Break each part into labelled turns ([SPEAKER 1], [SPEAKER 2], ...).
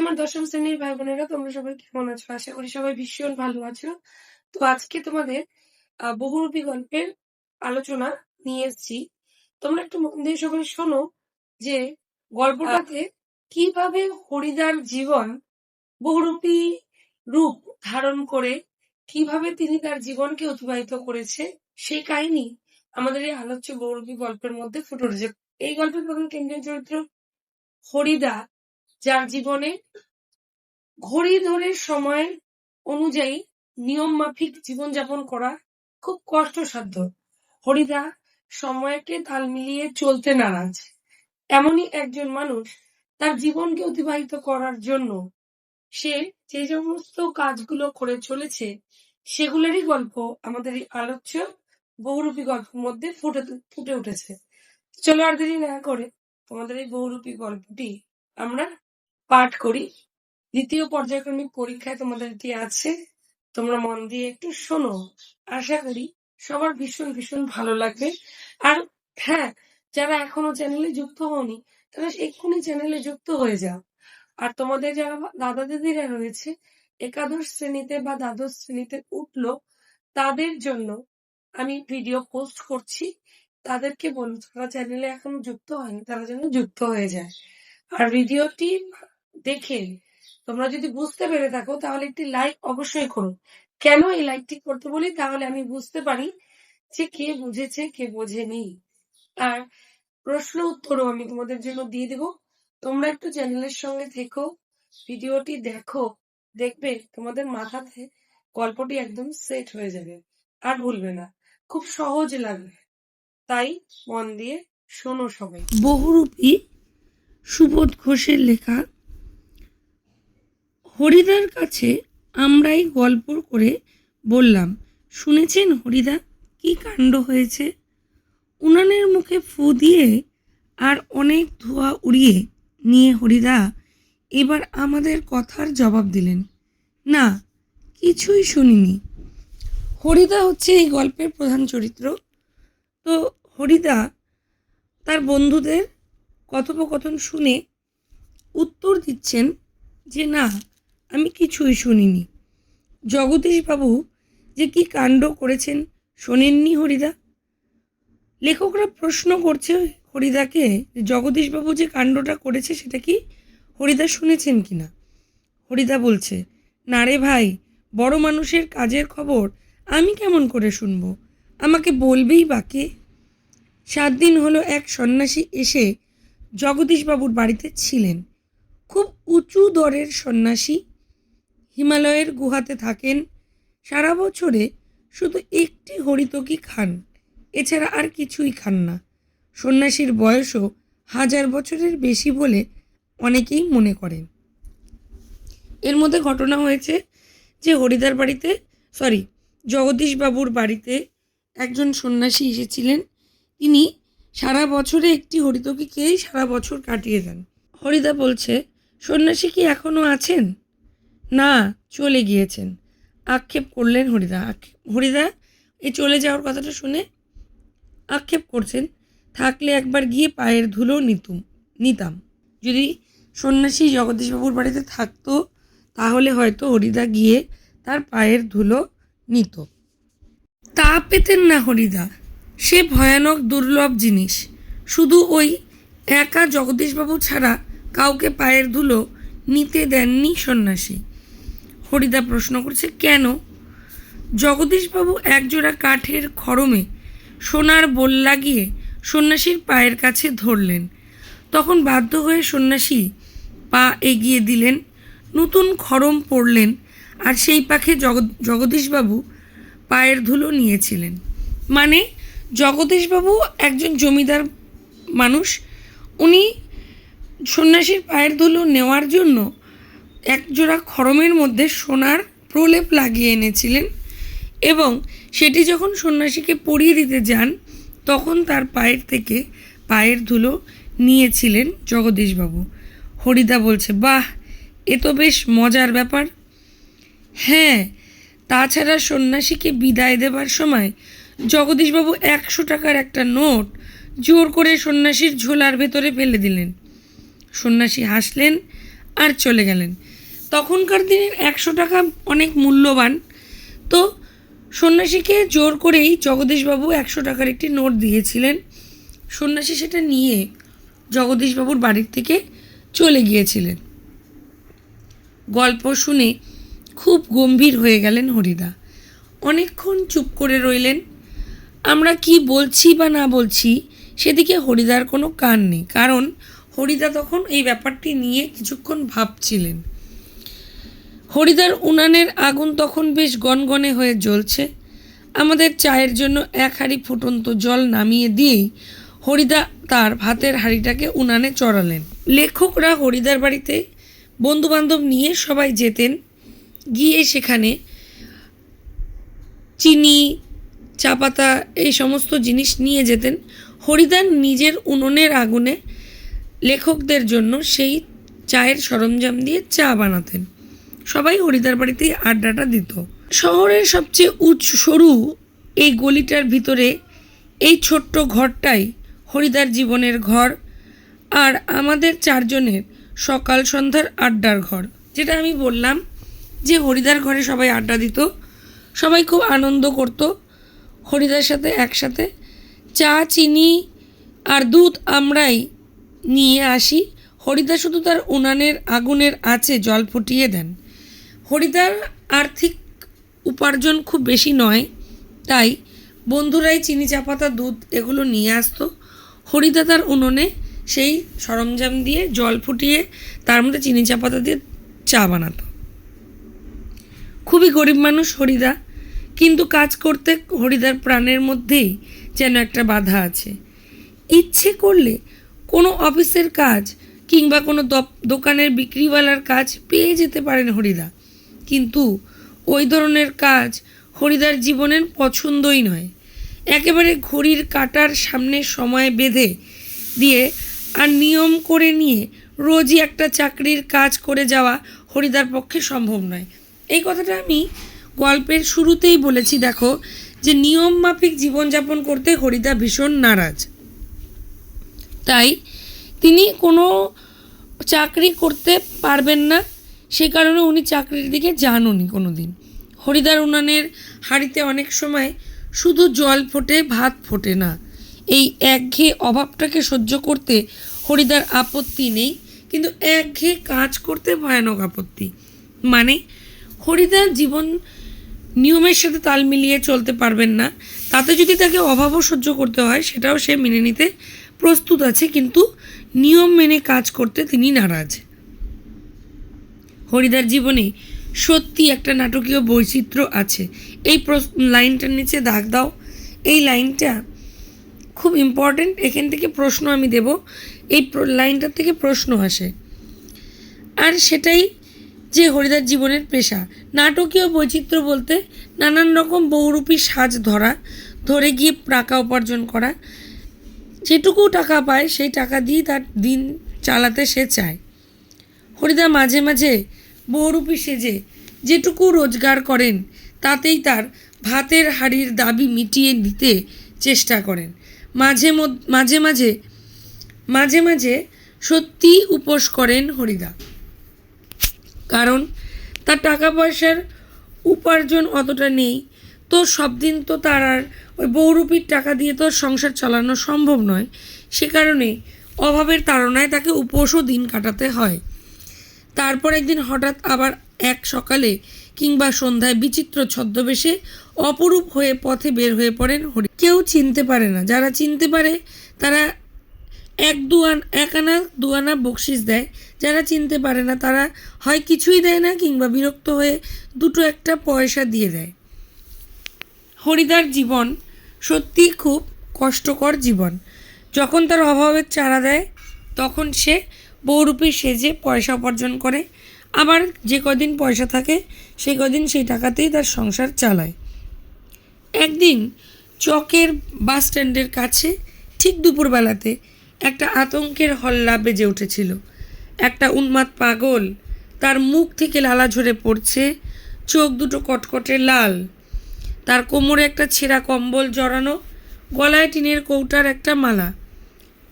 [SPEAKER 1] আমার দশম শ্রেণীর ভাই বোনেরা, তোমরা সবাই কেমন আছো? আশা করি সবাই ভীষণ ভালো আছো। তো আজকে তোমাদের বহুরূপী গল্পের আলোচনা নিয়ে এসেছি। তোমরা একটু মন দিয়ে সবাই শোনো যে গল্পটাতে কিভাবে হরিদার জীবন বহুরূপী রূপ ধারণ করে কিভাবে তিনি তার জীবনকে অতিবাহিত করেছে সেই কাহিনী আমাদের এই আলোচ্য বহুরূপী গল্পের মধ্যে ফুটে উঠেছে। এই গল্পের প্রধান কেন্দ্রীয় চরিত্র হরিদা, যার জীবনে ঘড়ি ধরে সময়ের অনুযায়ী নিয়ম মাফিক জীবনযাপন করা খুব কষ্টসাধ্য। হরিদা সময়কে তাল মিলিয়ে চলতে নারাজ। এমনই একজন মানুষ তার জীবনকে অতিবাহিত করার জন্য সে যে সমস্ত কাজগুলো করে চলেছে সেগুলোরই গল্প আমাদের এই আলোচ্য বহুরূপী গল্পের মধ্যে ফুটে উঠেছে। চলো আর দেরি না করে তোমাদের এই বহুরূপী গল্পটি আমরা পাঠ করি। দ্বিতীয় পর্যায়ক্রমিক পরীক্ষায় তোমাদের এটি আছে, তোমরা মন দিয়ে একটু শোনো। আশা করি সবার ভীষণ ভীষণ ভালো লাগবে। আর হ্যাঁ, যারা এখনো চ্যানেলে যুক্ত হওনি তারা এক্ষুনি চ্যানেলে যুক্ত হয়ে যাও। আর তোমাদের যারা দাদা দিদিরা রয়েছে একাদশ শ্রেণীতে বা দ্বাদশ শ্রেণীতে উঠলো, তাদের জন্য আমি ভিডিও পোস্ট করছি। তাদেরকে বলবো যারা চ্যানেলে এখনো যুক্ত হয়নি তারা যেন যুক্ত হয়ে যায়। আর ভিডিওটি দেখে তোমরা যদি বুঝতে পেরে থাকো তাহলে একটি লাইক অবশ্যই করো। কেন এই লাইকটি করতে বলি? তাহলে আমি বুঝতে পারি যে কে বুঝেছে কে বোঝেনি। আর প্রশ্ন উত্তরও আমি তোমাদের জন্য দিয়ে দেব। তোমরা একটু চ্যানেলের সঙ্গে থেকো, ভিডিওটি দেখো, দেখবে তোমাদের মাথাতে গল্পটি একদম সেট হয়ে যাবে, আর ভুলবে না, খুব সহজ লাগবে। তাই মন দিয়ে শোনো সবাই।
[SPEAKER 2] বহুরূপী সুবোধ ঘোষের লেখা। হরিদার কাছে আমরাই গল্প করে বললাম, শুনেছেন হরিদা কি কাণ্ড হয়েছে? উনানের মুখে ফু দিয়ে আর অনেক ধোঁয়া উড়িয়ে নিয়ে হরিদা এবার আমাদের কথার জবাব দিলেন, না কিছুই শুনিনি। হরিদা হচ্ছে এই গল্পের প্রধান চরিত্র। তো হরিদা তার বন্ধুদের কথোপকথন শুনে উত্তর দিচ্ছেন যে না, আমি কিছুই শুনিনি। জগদীশবাবু যে কি কাণ্ড করেছেন শোনেননি হরিদা? লেখকরা প্রশ্ন করছে হরিদাকে, জগদীশবাবু যে কাণ্ডটা করেছে সেটা কি হরিদা শুনেছেন কিনা। হরিদা বলছে, না রে ভাই, বড় মানুষের কাজের খবর আমি কেমন করে শুনবো? আমাকে বলবেই বা কে? 7 দিন হলো এক সন্ন্যাসী এসে জগদীশবাবুর বাড়িতে ছিলেন। খুব উঁচু দরের সন্ন্যাসী, হিমালয়ের গুহাতে থাকেন। সারা বছরে শুধু একটি হরিতকি খান, এছাড়া আর কিছুই খান না। সন্ন্যাসীর বয়সও 1000 বছরের বেশি বলে অনেকেই মনে করেন। এর মধ্যে ঘটনা হয়েছে যে হরিদার বাড়িতে জগদীশবাবুর বাড়িতে একজন সন্ন্যাসী এসেছিলেন। তিনি সারা বছরে একটি হরিতকি খেয়েই সারা বছর কাটিয়ে দেন। হরিদা বলছে, সন্ন্যাসী কি এখনো আছেন? না, চলে গিয়েছেন, আক্ষেপ করলেন হরিদা। হরিদা এই চলে যাওয়ার কথাটা শুনে আক্ষেপ করছেন, থাকলে একবার গিয়ে পায়ের ধুলো নিতাম। যদি সন্ন্যাসী জগদীশবাবুর বাড়িতে থাকতো তাহলে হয়তো হরিদা গিয়ে তার পায়ের ধুলো নিত। তা পেতেন না হরিদা, সে ভয়ানক দুর্লভ জিনিস। শুধু ওই একা জগদীশবাবু ছাড়া কাউকে পায়ের ধুলো নিতে দেননি সন্ন্যাসী। হরিদা প্রশ্ন করছে, কেন? জগদীশবাবু একজোড়া কাঠের খড়মে সোনার বোল লাগিয়ে সন্ন্যাসীর পায়ের কাছে ধরলেন। তখন বাধ্য হয়ে সন্ন্যাসী পা এগিয়ে দিলেন, নতুন খড়ম পড়লেন, আর সেই পাখে জগদীশবাবু পায়ের ধুলো নিয়েছিলেন। মানে জগদীশবাবু একজন জমিদার মানুষ, উনি সন্ন্যাসীর পায়ের ধুলো নেওয়ার জন্য একজোড়া খড়মের মধ্যে সোনার প্রলেপ লাগিয়ে এনেছিলেন, এবং সেটি যখন সন্ন্যাসীকে পরিয়ে দিতে যান তখন তার পায়ের থেকে পায়ের ধুলো নিয়েছিলেন জগদীশবাবু। হরিদা বলছে, বাহ, এ তো বেশ মজার ব্যাপার। হ্যাঁ, তাছাড়া সন্ন্যাসীকে বিদায় দেবার সময় জগদীশবাবু 100 টাকার একটা নোট জোর করে সন্ন্যাসীর ঝোলার ভেতরে ফেলে দিলেন। সন্ন্যাসী হাসলেন আর চলে গেলেন। তখনকার দিনের 100 টাকা অনেক মূল্যবান, তো সন্ন্যাসীকে জোর করেই জগদীশবাবু 100 টাকার একটি নোট দিয়েছিলেন। সন্ন্যাসী সেটা নিয়ে জগদীশবাবুর বাড়ির থেকে চলে গিয়েছিলেন। গল্প শুনে খুব গম্ভীর হয়ে গেলেন হরিদা। অনেকক্ষণ চুপ করে রইলেন। আমরা কি বলছি বা না বলছি সেদিকে হরিদার কোনো কান নেই, কারণ হরিদা তখন এই ব্যাপারটি নিয়ে কিছুক্ষণ ভাবছিলেন। হরিদার উনানের আগুন তখন বেশ গনগনে হয়ে জ্বলছে। আমাদের চায়ের জন্য 1 হাঁড়ি ফুটন্ত জল নামিয়ে দিয়েই হরিদা তার ভাতের হাঁড়িটাকে উনানে চড়ালেন। লেখকরা হরিদার বাড়িতে বন্ধুবান্ধব নিয়ে সবাই যেতেন, গিয়ে সেখানে চিনি, চা পাতা এই সমস্ত জিনিস নিয়ে যেতেন। হরিদার নিজের উনুনের আগুনে লেখকদের জন্য সেই চায়ের সরঞ্জাম দিয়ে চা বানাতেন। সবাই হরিদার বাড়িতেই আড্ডাটা দিত। শহরের সবচেয়ে সরু এই গলিটার ভিতরে এই ছোট্ট ঘরটাই হরিদার জীবনের ঘর, আর আমাদের 4 জনের সকাল সন্ধ্যার আড্ডার ঘর। যেটা আমি বললাম যে হরিদার ঘরে সবাই আড্ডা দিত, সবাই খুব আনন্দ করত হরিদার সাথে একসাথে। চা, চিনি আর দুধ আমরাই নিয়ে আসি, হরিদা শুধু তার উনানের আগুনের আঁচে জল ফুটিয়ে দেন। হরিদার আর্থিক উপার্জন খুব বেশি নয়, তাই বন্ধুরাই চিনি, চা পাতা, দুধ এগুলো নিয়ে আসতো। হরিদা তার উনুনে সেই সরঞ্জাম দিয়ে জল ফুটিয়ে তার মধ্যে চিনি, চা পাতা দিয়ে চা বানাতো। খুবই গরিব মানুষ হরিদা, কিন্তু কাজ করতে হরিদার প্রাণের মধ্যেই যেন একটা বাধা আছে। ইচ্ছে করলে কোনো অফিসের কাজ কিংবা কোনো দোকানের বিক্রিওয়ালার কাজ পেয়ে যেতে পারেন হরিদা, কিন্তু ওই ধরনের কাজ হরিদার জীবনের পছন্দই নয়। একেবারে ঘড়ির কাঁটার সামনে সময় বেঁধে দিয়ে আর নিয়ম করে নিয়ে রোজই একটা চাকরির কাজ করে যাওয়া হরিদার পক্ষে সম্ভব নয়। এই কথাটা আমি গল্পের শুরুতেই বলেছি, দেখো যে নিয়ম মাফিক জীবনযাপন করতে হরিদা ভীষণ নারাজ। তাই তিনি কোনো চাকরি করতে পারবেন না, সে কারণে উনি চাকরির দিকে যাননি কোনো দিন। হরিদার উনানের হাঁড়িতে অনেক সময় শুধু জল ফোটে, ভাত ফোটে না। এই একঘেয়ে অভাবটাকে সহ্য করতে হরিদার আপত্তি নেই, কিন্তু একঘেয়ে কাজ করতে ভয়ানক আপত্তি। মানে হরিদার জীবন নিয়মের সাথে তাল মিলিয়ে চলতে পারবেন না, তাতে যদি তাকে অভাবও সহ্য করতে হয় সেটাও সে মেনে নিতে প্রস্তুত আছে, কিন্তু নিয়ম মেনে কাজ করতে তিনি নারাজ। হরিদার জীবনে সত্যি একটা নাটকীয় বৈচিত্র্য আছে। এই লাইনটার নিচে দাগ দাও, এই লাইনটা খুব ইম্পর্টেন্ট, এখান থেকে প্রশ্ন আমি দেব, এই লাইনটার থেকে প্রশ্ন আসে। আর সেটাই যে হরিদার জীবনের পেশা। নাটকীয় বৈচিত্র্য বলতে নানান রকম বহুরূপী সাজ ধরে গিয়ে টাকা উপার্জন করা। যেটুকু টাকা পায় সেই টাকা দিয়ে তার দিন চালাতে সে চায়। হরিদা মাঝে মাঝে বহুরূপী সেজে যেটুকু রোজগার করেন তাতেই তার ভাতের হাঁড়ির দাবি মিটিয়ে নিতে চেষ্টা করেন। মাঝে মাঝে সত্যি উপোস করেন হরিদা, কারণ তার টাকা পয়সার উপার্জন অতটা নেই, তো সব দিন তো তার আর ওই বহুরূপীর টাকা দিয়ে তো সংসার চালানো সম্ভব নয়। সে কারণে অভাবের তাড়নায় তাকে উপোসও দিন কাটাতে হয়। তারপর একদিন হঠাৎ আবার এক সকালে কিংবা সন্ধ্যায় বিচিত্র ছদ্মবেশে অপরূপ হয়ে পথে বের হয়ে পড়েন হরি। কেউ চিনতে পারে না, যারা চিনতে পারে তারা 1 আনা 2 আনা বকশিস দেয়, যারা চিনতে পারে না তারা হয় কিছুই দেয় না কিংবা বিরক্ত হয়ে 2-1 পয়সা দিয়ে দেয়। হরিদার জীবন সত্যি খুব কষ্টকর জীবন। যখন তার অভাবের চারা দেয় তখন সে বহুরূপী সেজে পয়সা উপার্জন করে, আবার যে কদিন পয়সা থাকে সেই কদিন সেই টাকাতেই তার সংসার চালায়। একদিন চকের বাস স্ট্যান্ডের কাছে ঠিক দুপুরবেলাতে একটা আতঙ্কের হল্লা বেজে উঠেছিল। একটা উন্মাদ পাগল, তার মুখ থেকে লালা ঝরে পড়ছে, চোখ দুটো কটকটে লাল, তার কোমরে একটা ছেঁড়া কম্বল জড়ানো, গলায় টিনের কৌটার একটা মালা।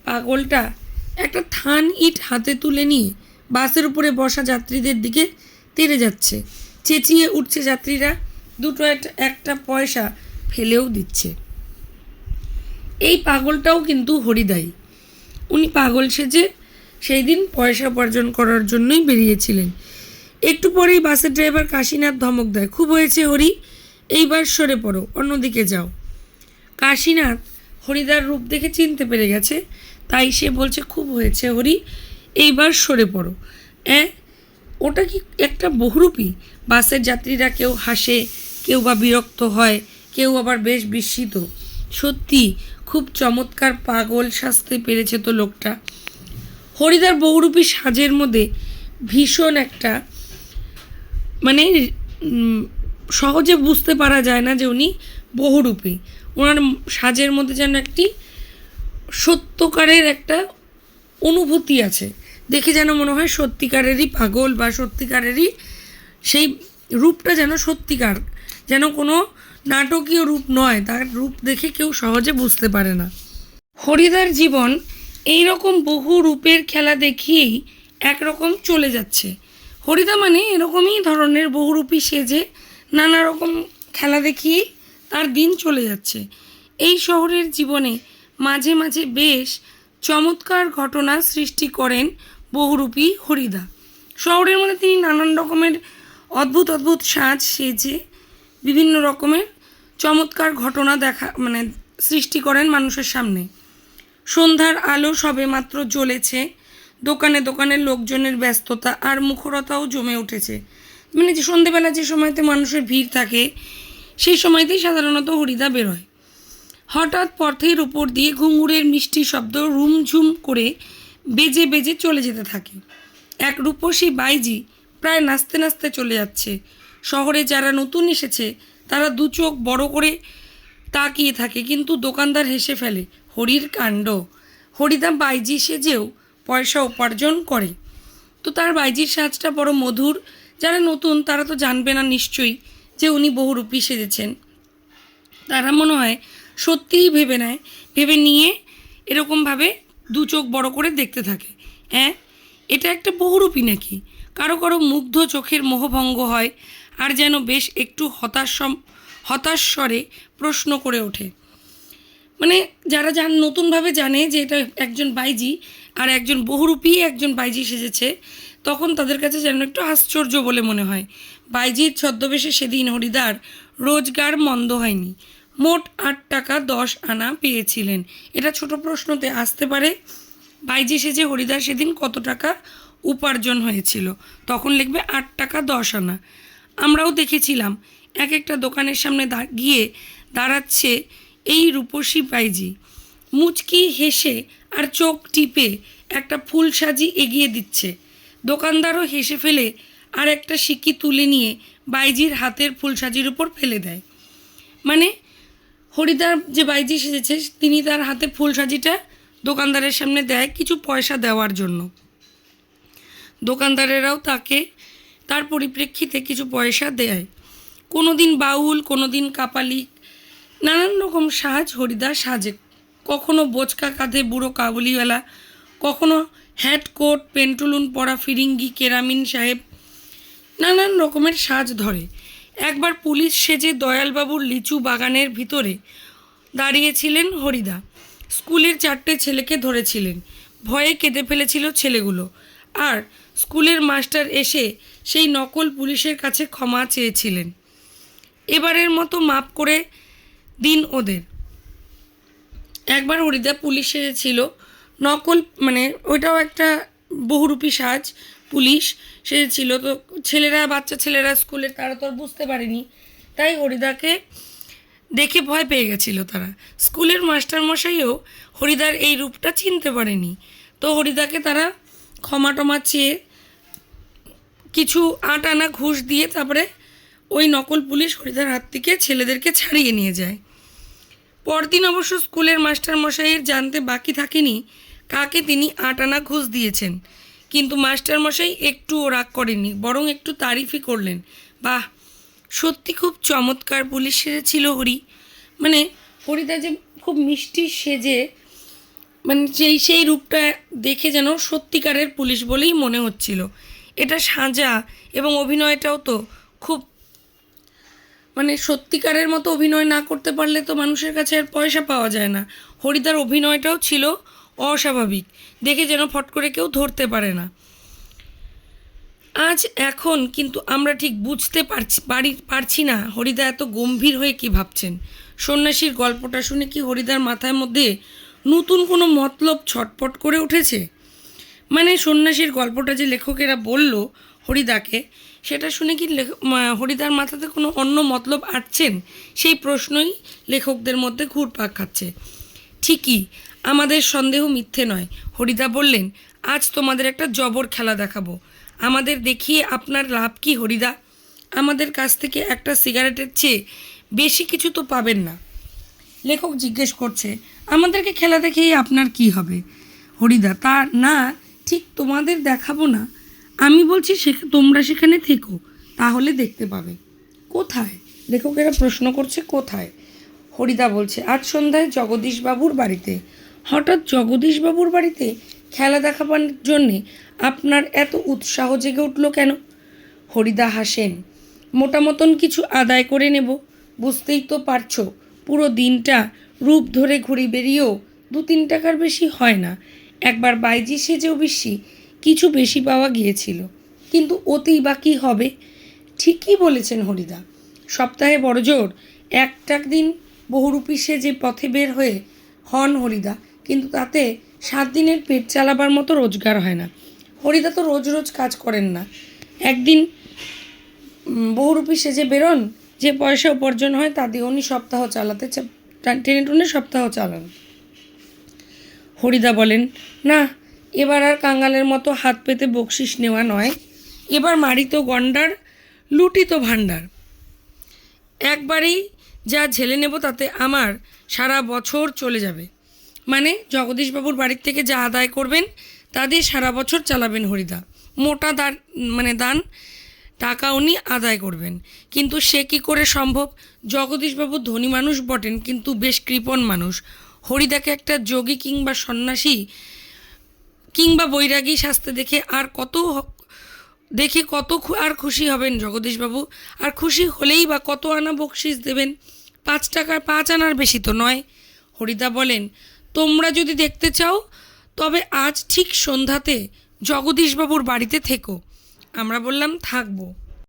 [SPEAKER 2] পাগলটা একটা থান ইট হাতে তুলে নিয়ে বাসের উপরে বসা যাত্রীদের দিকে তেড়ে যাচ্ছে, চেঁচিয়ে উঠছে যাত্রীরা, দুটো একটা পয়সা ফেলেও দিচ্ছে। এই পাগলটাও কিন্তু হরিদাই। উনি পাগল সেজে সেই দিন পয়সা উপার্জন করার জন্যই বেরিয়েছিলেন। একটু পরেই বাসের ড্রাইভার কাশীনাথ ধমক দেয়, খুব হয়েছে হরি, এইবার সরে পড়ো, অন্যদিকে যাও। কাশীনাথ হরিদার রূপ দেখে চিনতে পেরে গেছে, তাই সে বলছে, খুব হয়েছে হরি, এইবার সরে পড়ো। ওটা কি একটা বহুরূপী? বাসের যাত্রীরা কেউ হাসে, কেউ বা বিরক্ত হয়, কেউ আবার বেশ বিস্মিত। সত্যি খুব চমৎকার পাগল সাজতে পেরেছে তো লোকটা। হরিদার বহুরূপী সাজের মধ্যে ভীষণ একটা মানে সহজে বুঝতে পারা যায় না যে উনি বহুরূপী। ওনার সাজের মধ্যে যেন একটি সত্যকারের একটা অনুভূতি আছে, দেখে যেন মনে হয় সত্যিকারেরই পাগল বা সত্যিকারেরই সেই রূপটা যেন সত্যিকার, যেন কোনো নাটকীয় রূপ নয়। তার রূপ দেখে কেউ সহজে বুঝতে পারে না। হরিদার জীবন এই রকম বহু রূপের খেলা দেখিয়েই একরকম চলে যাচ্ছে। হরিদা মানে এরকমই ধরনের বহুরূপী সেজে নানা রকম খেলা দেখিয়েই তার দিন চলে যাচ্ছে। এই শহরের জীবনে মাঝে মাঝে বেশ চমৎকার ঘটনা সৃষ্টি করেন বহুরূপী হরিদা। শহরের মধ্যে তিনি নানান রকমের অদ্ভুত অদ্ভুত সাজ সেজে বিভিন্ন রকমের চমৎকার ঘটনা সৃষ্টি করেন মানুষের সামনে। সন্ধ্যার আলো সবে মাত্র জ্বলেছে, দোকানে দোকানে লোকজনের ব্যস্ততা আর মুখরতাও জমে উঠেছে। যে সন্ধেবেলা যে সময়তে মানুষের ভিড় থাকে, সেই সময়তেই সাধারণত হরিদা বেরোয়। হঠাৎ পথের উপর দিয়ে ঘুঙুরের মিষ্টি শব্দ রুমঝুম করে বেজে বেজে চলে যেতে থাকে। এক রূপসী বাইজি প্রায় নাচতে নাচতে চলে যাচ্ছে। শহরে যারা নতুন এসেছে তারা দু চোখ বড় করে তাকিয়ে থাকে, কিন্তু দোকানদার হেসে ফেলে, হরির কাণ্ড, হরিদা বাইজি সেজেও পয়সা উপার্জন করে। তো তার বাইজির সাজটা বড় মধুর। যারা নতুন তারা তো জানবে না নিশ্চয়ই যে উনি বহুরূপী সেজেছেন। তারা মনে হয় সত্যিই ভেবে নিয়ে এরকমভাবে দু চোখ বড় করে দেখতে থাকে, এটা একটা বহুরূপী নাকি? কারো কারো মুগ্ধ চোখের মোহভঙ্গ হয়, আর যেন বেশ একটু হতাশ স্বরে প্রশ্ন করে ওঠে। যারা নতুনভাবে জানে যে এটা একজন বাইজি আর একজন বহুরূপী একজন বাইজি সেজেছে, তখন তাদের কাছে যেন একটু আশ্চর্য বলে মনে হয়। বাইজির ছদ্মবেশে সেদিন হরিদার রোজগার মন্দ হয়নি। মোট 8 টাকা 10 আনা পেয়েছিলেন। এটা ছোট প্রশ্নতে আসতে পারে, বাইজি সেজে হরিদার সেদিন কত টাকা উপার্জন হয়েছিল, তখন লিখবে 8 টাকা 10 আনা। আমরাও দেখেছিলাম এক একটা দোকানের সামনে গিয়ে দাঁড়াচ্ছে এই রূপসী বাইজি, মুচকি হেসে আর চোখ টিপে একটা ফুল সাজি এগিয়ে দিচ্ছে। দোকানদারও হেসে ফেলে আর একটা সিকি তুলে নিয়ে বাইজির হাতের ফুল সাজির উপর ফেলে দেয়। হরিদার যে বাইজি সেজেছে তিনি তার হাতে ফুল সাজিটা দোকানদারের সামনে দেয় কিছু পয়সা দেওয়ার জন্য। দোকানদারেরাও তাকে তার পরিপ্রেক্ষিতে কিছু পয়সা দেয়। কোনো দিন বাউল, কোনো দিন কাপালিক, নানান রকম সাজ হরিদা সাজে। কখনো বোচকা কাঁধে বুড়ো কাবুলিওয়ালা, কখনো হ্যাট কোট পেন্টুলুন পরা ফিরিঙ্গি কেরামিন সাহেব, নানান রকমের সাজ ধরে। একবার পুলিশ সেজে দয়ালবাবুর লিচু বাগানের ভিতরে দাঁড়িয়েছিলেন হরিদা। স্কুলের 4টে ছেলেকে ধরেছিলেন, ভয়ে কেঁদে ফেলেছিল ছেলেগুলো, আর স্কুলের মাস্টার এসে সেই নকল পুলিশের কাছে ক্ষমা চেয়েছিলেন, এবারের মতো মাপ করে দিন ওদের। একবার হরিদা পুলিশ সেজেছিল, নকল ওইটাও একটা বহুরূপী সাজ, পুলিশ সেজেছিল। তো বাচ্চা ছেলেরা স্কুলের, তারা তো আর বুঝতে পারেনি, তাই হরিদাকে দেখে ভয় পেয়ে গেছিল তারা। স্কুলের মাস্টারমশাইও হরিদার এই রূপটা চিনতে পারেনি। তো হরিদাকে তারা ক্ষমা টমা চেয়ে কিছু 8 আনা ঘুষ দিয়ে তারপরে ওই নকল পুলিশ হরিদার হাত থেকে ছেলেদেরকে ছাড়িয়ে নিয়ে যায়। পরদিন অবশ্য স্কুলের মাস্টারমশাইয়ের জানতে বাকি থাকেনি কাকে তিনি 8 আনা ঘুষ দিয়েছেন, কিন্তু মাস্টারমশাই একটুও রাগ করেননি, বরং একটু তারিফই করলেন, বাহ, সত্যি খুব চমৎকার পুলিশ সেজেছিল হরি। হরিদা যে খুব মিষ্টি সেজে মানে সেই রূপটা দেখে যেন সত্যিকারের পুলিশ বলেই মনে হচ্ছিল। এটা সাজা এবং অভিনয়টাও তো খুব, মানে সত্যিকারের মতো অভিনয় না করতে পারলে তো মানুষের কাছে আর পয়সা পাওয়া যায় না। হরিদার অভিনয়টাও ছিল অস্বাভাবিক, দেখে যেন ফট করে কেউ ধরতে পারে না। আজ এখন কিন্তু আমরা ঠিক বুঝতে পারছি না হরিদা এত গম্ভীর হয়ে কি ভাবছেন। সন্ন্যাসীর গল্পটা শুনে কি হরিদার মাথার মধ্যে নতুন কোনো মতলব ছটপট করে উঠেছে? মানে সন্ন্যাসীর গল্পটা যে লেখকেরা বলল হরিদাকে, সেটা শুনে কি হরিদার মাথাতে কোনো অন্য মতলব আঁটছেন? সেই প্রশ্নই লেখকদের মধ্যে ঘুরপাক খাচ্ছে। ঠিকই, আমাদের সন্দেহ মিথ্যে নয়। হরিদা বললেন, আজ তোমাদের একটা জবর খেলা দেখাবো। আমাদের দেখিয়ে আপনার লাভ কি হরিদা? আমাদের কাছ থেকে একটা সিগারেটের চেয়ে বেশি কিছু তো পাবেন না। লেখক জিজ্ঞেস করছে, আমাদেরকে খেলা দেখেই আপনার কি হবে? হরিদা, তা না, ঠিক তোমাদের দেখাবো না, আমি বলছি তোমরা সেখানে থেকো, তাহলে দেখতে পাবে। কোথায়? লেখকেরা প্রশ্ন করছে, কোথায়? হরিদা বলছে, আজ সন্ধ্যায় জগদীশবাবুর বাড়িতে। হঠাৎ জগদীশবাবুর বাড়িতে খেলা দেখাবার জন্যে আপনার এত উৎসাহ জেগে উঠল কেন? হরিদা হাসেন, মোটা মতন কিছু আদায় করে নেব। বুঝতেই তো পারছো, পুরো দিনটা রূপ ধরে ঘুরি বেরিয়েও 2-3 টাকার বেশি হয় না। একবার বাইজি সেজেও কিছু বেশি পাওয়া গিয়েছিল, কিন্তু অতি বা কী হবে? ঠিকই বলেছেন হরিদা, সপ্তাহে বড়জোর একটা দিন বহুরূপী সেজে পথে বের হয়ে হন হরিদা, কিন্তু তাতে 7 দিনের পেট চালাবার মতো রোজগার হয় না। হরিদা তো রোজ রোজ কাজ করেন না, একদিন বহুরূপী সেজে বেরোন, যে পয়সা উপার্জন হয় তা দিয়ে উনি সপ্তাহ টেনে টুনে সপ্তাহ চালান। হরিদা বলেন, না, এবার আর কাঙ্গালের মতো হাত পেতে বকশিস নেওয়া নয়, এবার মারি তো গন্ডার, লুটি তো ভাণ্ডার। একবারেই যা ঝেলে নেব তাতে আমার সারা বছর চলে যাবে। মানে জগদীশবাবুর বাড়ির থেকে যা আদায় করবেন তা দিয়ে সারা বছর চালাবেন হরিদা। মোটা দান টাকা উনি আদায় করবেন। কিন্তু সে কি করে সম্ভব? জগদীশবাবু ধনী মানুষ বটেন, কিন্তু বেশ কৃপণ মানুষ। হরিদাকে একটা যোগী কিংবা সন্ন্যাসী কিংবা বৈরাগী সাজতে দেখে কত আর খুশি হবেন জগদীশবাবু? আর খুশি হলেই বা কত আনা বকশিস দেবেন? 5 টাকার 5 আনার বেশি তো নয়। হরিদা বলেন, তোমরা যদি দেখতে চাও তবে আজ ঠিক সন্ধ্যাতে জগদীশবাবুর বাড়িতে থেকো। আমরা বললাম, থাকবো।